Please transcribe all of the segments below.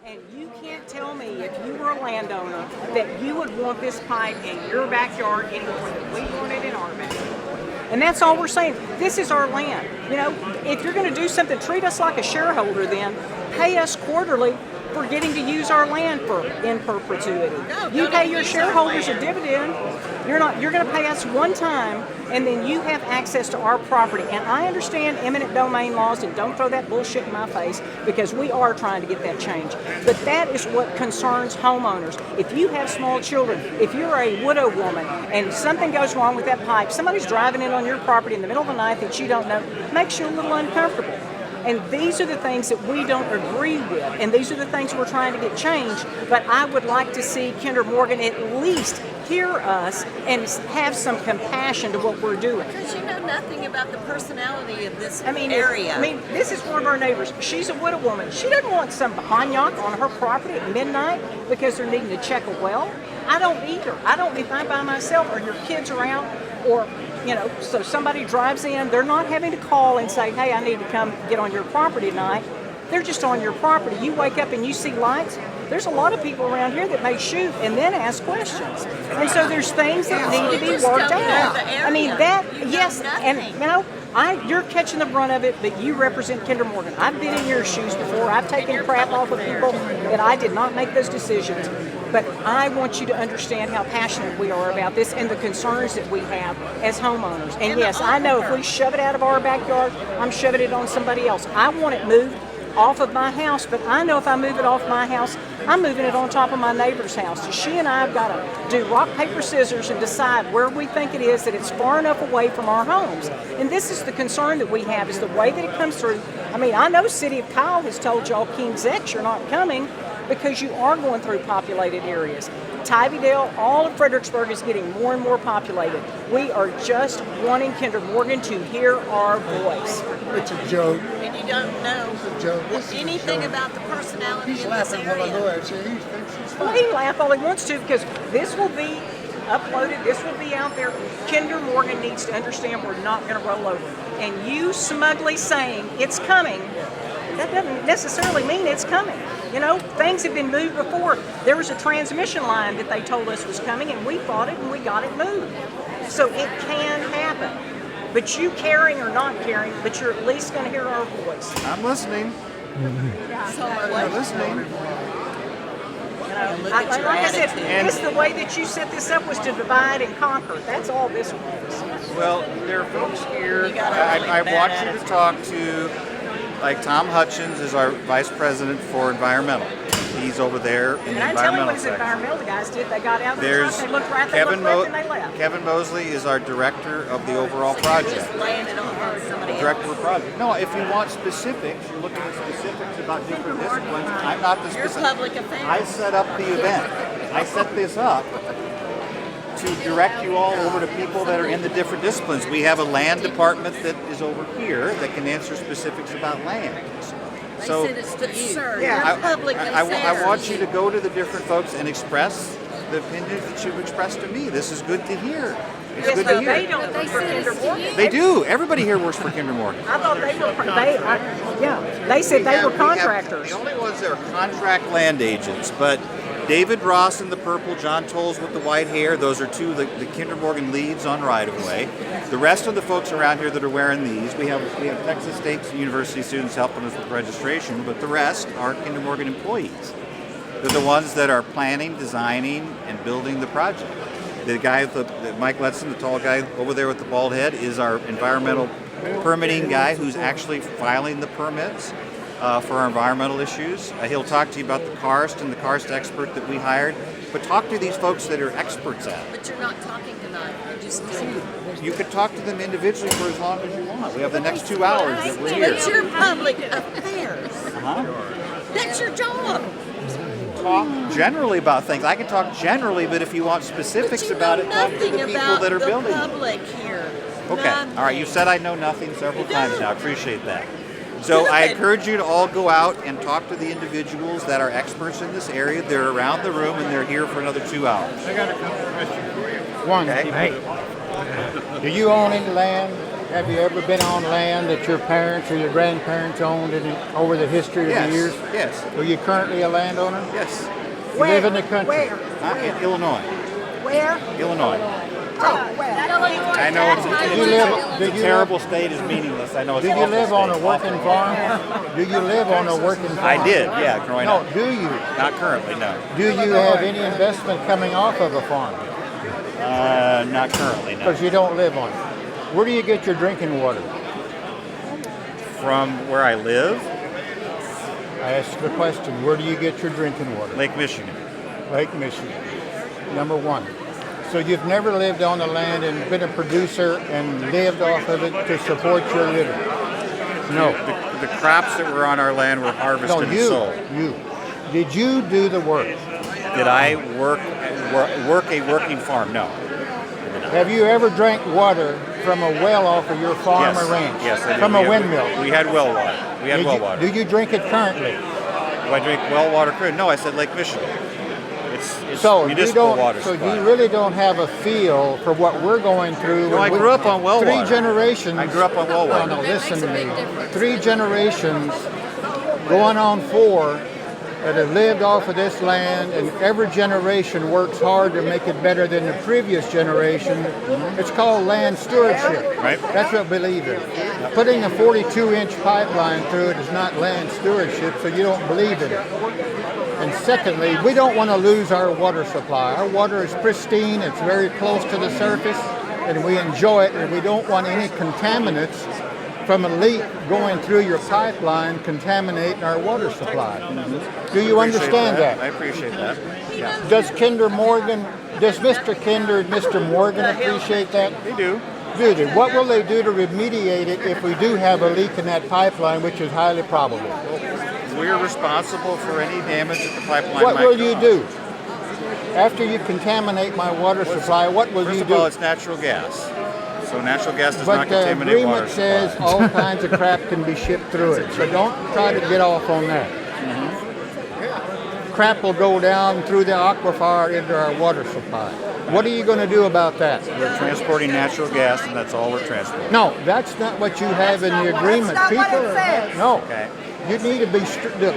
And you can't tell me if you were a landowner that you would want this pipe in your backyard any more than we want it in our backyard. And that's all we're saying. This is our land. You know, if you're going to do something, treat us like a shareholder then. Pay us quarterly for getting to use our land in perpetuity. You pay your shareholders a dividend. You're going to pay us one time, and then you have access to our property. And I understand eminent domain laws, and don't throw that bullshit in my face, because we are trying to get that change. But that is what concerns homeowners. If you have small children, if you're a widow woman and something goes wrong with that pipe, somebody's driving in on your property in the middle of the night that you don't know, makes you a little uncomfortable. And these are the things that we don't agree with, and these are the things we're trying to get changed. But I would like to see Kinder Morgan at least hear us and have some compassion to what we're doing. Because you know nothing about the personality of this area. This is one of our neighbors. She's a widow woman. She doesn't want some Hanyak on her property at midnight because they're needing to check a well. I don't either. I don't, if I'm by myself or your kids are out, or so somebody drives in, they're not having to call and say, hey, I need to come get on your property tonight. They're just on your property. You wake up and you see lights. There's a lot of people around here that may shoot and then ask questions. And so there's things that need to be worked out. Yes, and you're catching the brunt of it, but you represent Kinder Morgan. I've been in your shoes before. I've taken crap off of people that I did not make those decisions. But I want you to understand how passionate we are about this and the concerns that we have as homeowners. And yes, I know if we shove it out of our backyard, I'm shoving it on somebody else. I want it moved off of my house, but I know if I move it off my house, I'm moving it on top of my neighbor's house. So she and I have got to do rock, paper, scissors and decide where we think it is that it's far enough away from our homes. And this is the concern that we have, is the way that it comes through. I know City of Kyle has told y'all King's X you're not coming because you are going through populated areas. Tybydale, all of Fredericksburg is getting more and more populated. We are just wanting Kinder Morgan to hear our voice. It's a joke. And you don't know anything about the personality of this area. Well, he can laugh all he wants to, because this will be uploaded, this will be out there. Kinder Morgan needs to understand we're not going to roll over. And you smugly saying it's coming, that doesn't necessarily mean it's coming. Things have been moved before. There was a transmission line that they told us was coming, and we fought it and we got it moved. So it can happen. But you caring or not caring, but you're at least going to hear our voice. I'm listening. I'm listening. Like I said, the way that you set this up was to divide and conquer. That's all this was. Well, there are folks here. I want you to talk to, like Tom Hutchins is our vice president for environmental. He's over there in the environmental section. Environmental guys did. They got out of the truck, they looked right, and they left. Kevin Mosley is our director of the overall project. Just laying it over somebody else. Director of project. No, if you want specifics, you're looking at specifics about different disciplines. I'm not the specific. You're public affairs. I set up the event. I set this up to direct you all over to people that are in the different disciplines. We have a land department that is over here that can answer specifics about land. So, I want you to go to the different folks and express the opinions that you've expressed to me. This is good to hear. It's good to hear. They don't work for Kinder Morgan. They do. Everybody here works for Kinder Morgan. I thought they were. They said they were contractors. The only ones that are contract land agents, but David Ross in the purple, John Tolles with the white hair, those are two of the Kinder Morgan leads on right-of-way. The rest of the folks around here that are wearing these, we have Texas State University students helping us with registration, but the rest are Kinder Morgan employees. They're the ones that are planning, designing, and building the project. The guy, Mike Letson, the tall guy over there with the bald head, is our environmental permitting guy who's actually filing the permits for our environmental issues. He'll talk to you about the karst and the karst expert that we hired. But talk to these folks that are experts at it. But you're not talking tonight. You're just You could talk to them individually for as long as you want. We have the next 2 hours that we're here. But you're public affairs. That's your job. Talk generally about things. I can talk generally, but if you want specifics about it, talk to the people that are building it. Public here. Okay. All right. You said I know nothing several times now. I appreciate that. So I encourage you to all go out and talk to the individuals that are experts in this area. They're around the room and they're here for another 2 hours. I got a couple questions for you. One, okay. do you own any land Have you ever been on land that your parents or your grandparents owned over the history of Yes. the years? Yes. Are you currently a landowner? Yes. You live in the country. Where? In Illinois. Where? Illinois. Oh, where? I know it's a terrible state is meaningless. I know it's Do an you awful live on a state. working farm? Do you live on a working farm? I did, yeah, growing No, up. do you? Not currently, no. Do you have any investment coming off of a farm? Not currently, no. Because you don't live on it. Where do you get your drinking water? From where I live, I asked the question, where do you get your drinking water? Lake Michigan. Lake Michigan. Number one. So you've never lived on the land and been a producer and lived off of it to support your living? No. The crops that were on our land were harvested and sold. You. Did you do the work? Did I work a working farm? No. Have you ever drank water from a well off of your farm Yes. or ranch? Yes, I did. From a windmill? We had well water. We had well water. Do you drink it currently? Do I drink well water? No, I said Lake Michigan. It's So municipal water So supply. you really don't have a feel for what we're going through. No, I grew up on well Three water. generations. I grew up on well water. No, listen to me. 3 generations, going on 4, that have lived off of this land, and every generation works hard to make it better than the previous generation. It's called land stewardship. Right. That's what we believe in. Putting a 42-inch pipeline through it is not land stewardship, so you don't believe in it. And secondly, we don't want to lose our water supply. Our water is pristine, it's very close to the surface, and we enjoy it, and we don't want any contaminants from a leak going through your pipeline contaminating our water supply. Do you understand that? I appreciate that. Yeah. Does Mr. Kinder and Mr. Morgan appreciate that? They do. Do they? What will they do to remediate it if we do have a leak in that pipeline, which is highly probable? We're responsible for any damage that the pipeline What might will you cause. do? After you contaminate my water supply, what will you First of all, do? it's natural gas. So natural gas does But not the contaminate water agreement says supply. all kinds of crap can be shipped through it. So don't try to get off on that. Crap will go down through the aquifer into our water supply. What are you going to do about that? We're transporting natural gas, and that's all we're transporting. No, that's not what you have in the agreement. That's not what People it are, says. no. Okay. You need to be look,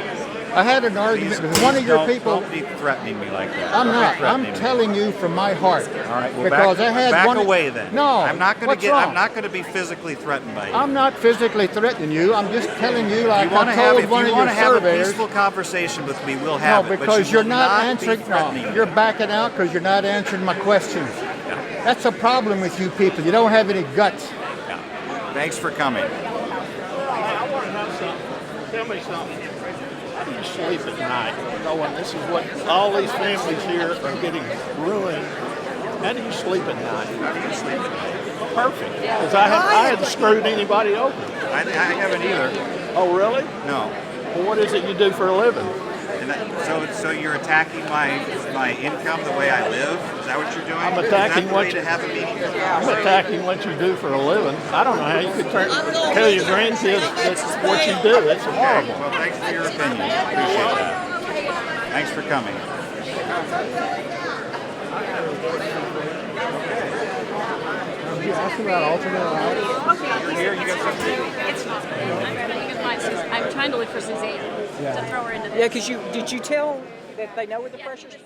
I had an argument with one of your people. Don't be threatening me like that. I'm Don't be not. I'm threatening me. telling you from my heart. All right. Well, because back, I had back one. away then. No. I'm not going what's to get. wrong? I'm not going to be physically threatened by you. I'm not physically threatening you. I'm just telling you, like If you want I to have, told if one you of want your to have a surveyors. peaceful conversation with me, we'll No, have it. But because you you're will not be answering. threatening No, me. you're backing out because you're not answering my questions. That's a problem with you people. You don't have any guts. Yeah. Thanks for coming. Tell me something. How do you sleep at night knowing this is what all these families here are getting ruined? How do you sleep at night? How do you sleep? Perfect. Because I hadn't screwed anybody over. I haven't either. Oh, really? No. Well, what is it you do for a living? And so you're attacking my income, the way I live? Is that what you're doing? I'm attacking Is that the what way you- to have a meeting? I'm attacking what you do for a living. I don't know how you could tell your grandkids that's what you do. It's Okay. horrible. Well, thanks for your opinion. Appreciate that. Thanks for coming. Did you ask about alternate routes? You're here. You got something? It's fine. I'm trying to look for Suzanne to throw her into Yeah, because did you tell that they know where the pressure's?